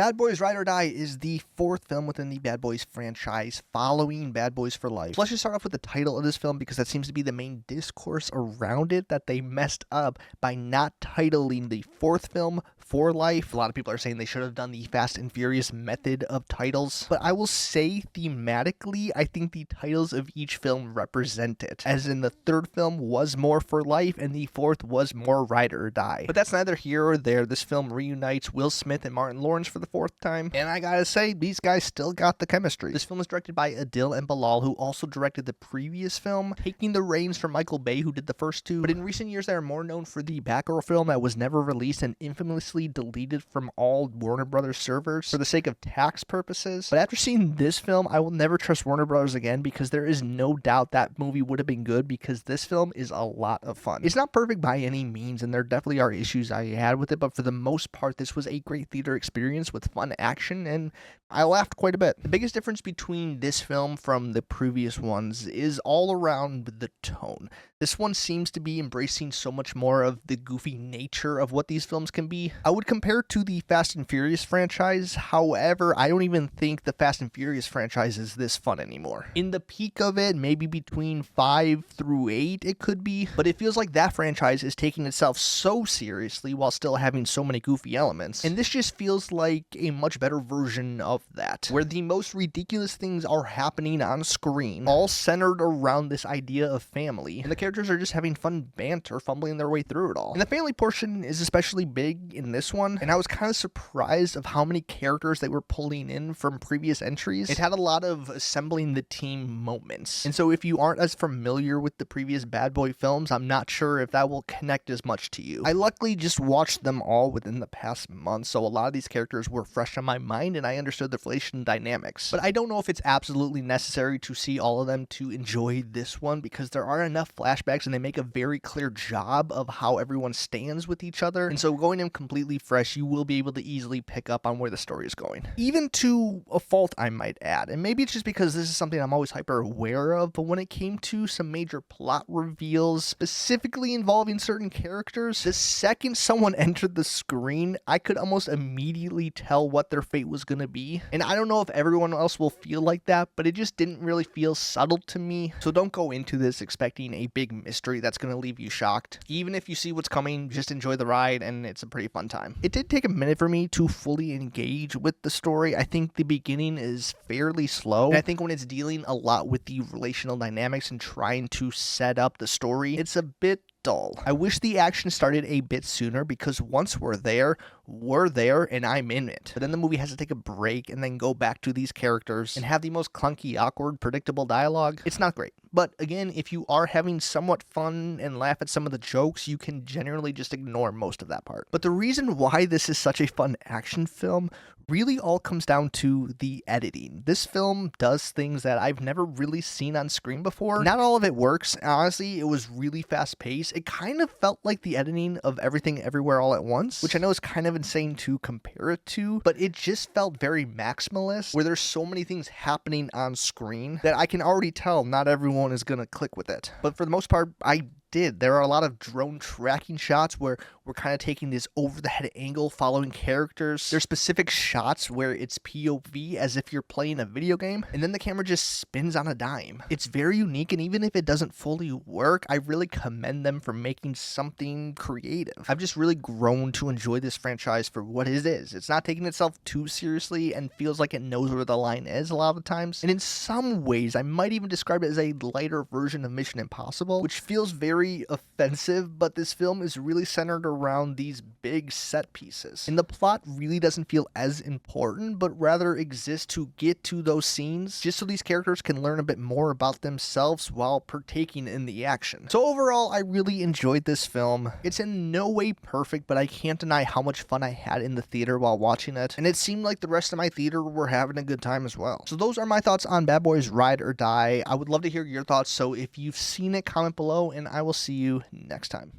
Bad Boys Ride or Die is the fourth film within the Bad Boys franchise following Bad Boys for Life. So let's just start off with the title of this film because that seems to be the main discourse around it that they messed up by not titling the fourth film For Life. A lot of people are saying they should have done the Fast and Furious method of titles, but I will say thematically, I think the titles of each film represent it, as in the third film was more For Life and the fourth was more Ride or Die. But that's neither here or there. This film reunites Will Smith and Martin Lawrence for the fourth time, and I gotta say, these guys still got the chemistry. This film is directed by Adil and Bilall, who also directed the previous film, taking the reins from Michael Bay, who did the first two. But in recent years, they are more known for the Batgirl film that was never released and infamously deleted from all Warner Brothers servers for the sake of tax purposes. But after seeing this film, I will never trust Warner Brothers again, because there is no doubt that movie would have been good, because this film is a lot of fun. It's not perfect by any means, and there definitely are issues I had with it, but for the most part, this was a great theater experience with fun action, and I laughed quite a bit. The biggest difference between this film from the previous ones is all around the tone. This one seems to be embracing so much more of the goofy nature of what these films can be. I would compare it to the Fast and Furious franchise. However, I don't even think the Fast and Furious franchise is this fun anymore. In the peak of it, maybe between 5 through 8 it could be, but it feels like that franchise is taking itself so seriously while still having so many goofy elements. And this just feels like a much better version of that, where the most ridiculous things are happening on screen, all centered around this idea of family, and the characters are just having fun banter, fumbling their way through it all. And the family portion is especially big in this one, and I was kind of surprised of how many characters they were pulling in from previous entries. It had a lot of assembling the team moments, and so if you aren't as familiar with the previous Bad Boy films, I'm not sure if that will connect as much to you. I luckily just watched them all within the past month, so a lot of these characters were fresh on my mind, and I understood the relation dynamics. But I don't know if it's absolutely necessary to see all of them to enjoy this one, because there are enough flashbacks and they make a very clear job of how everyone stands with each other, and so going in completely fresh, you will be able to easily pick up on where the story is going. Even to a fault, I might add, and maybe it's just because this is something I'm always hyper aware of, but when it came to some major plot reveals, specifically involving certain characters, the second someone entered the screen, I could almost immediately tell what their fate was going to be. And I don't know if everyone else will feel like that, but it just didn't really feel subtle to me. So don't go into this expecting a big mystery that's going to leave you shocked. Even if you see what's coming, just enjoy the ride, and it's a pretty fun time. It did take a minute for me to fully engage with the story. I think the beginning is fairly slow, and I think when it's dealing a lot with the relational dynamics and trying to set up the story, it's a bit dull. I wish the action started a bit sooner, because once we're there and I'm in it. But then the movie has to take a break and then go back to these characters and have the most clunky, awkward, predictable dialogue. It's not great. But again, if you are having somewhat fun and laugh at some of the jokes, you can generally just ignore most of that part. But the reason why this is such a fun action film really all comes down to the editing. This film does things that I've never really seen on screen before. Not all of it works. Honestly, it was really fast paced. It kind of felt like the editing of Everything Everywhere All at Once, which I know is kind of insane to compare it to, but it just felt very maximalist, where there's so many things happening on screen that I can already tell not everyone is gonna click with it. But for the most part, I did. There are a lot of drone tracking shots where we're kind of taking this over the head angle following characters. There's specific shots where it's POV as if you're playing a video game, and then the camera just spins on a dime. It's very unique, and even if it doesn't fully work, I really commend them for making something creative. I've just really grown to enjoy this franchise for what it is. It's not taking itself too seriously and feels like it knows where the line is a lot of the times. And in some ways, I might even describe it as a lighter version of Mission Impossible, which feels very offensive, but this film is really centered around these big set pieces. And the plot really doesn't feel as important, but rather exists to get to those scenes, just so these characters can learn a bit more about themselves while partaking in the action. So overall, I really enjoyed this film. It's in no way perfect, but I can't deny how much fun I had in the theater while watching it, and it seemed like the rest of my theater were having a good time as well. So those are my thoughts on Bad Boys Ride or Die. I would love to hear your thoughts, so if you've seen it, comment below, and I will see you next time.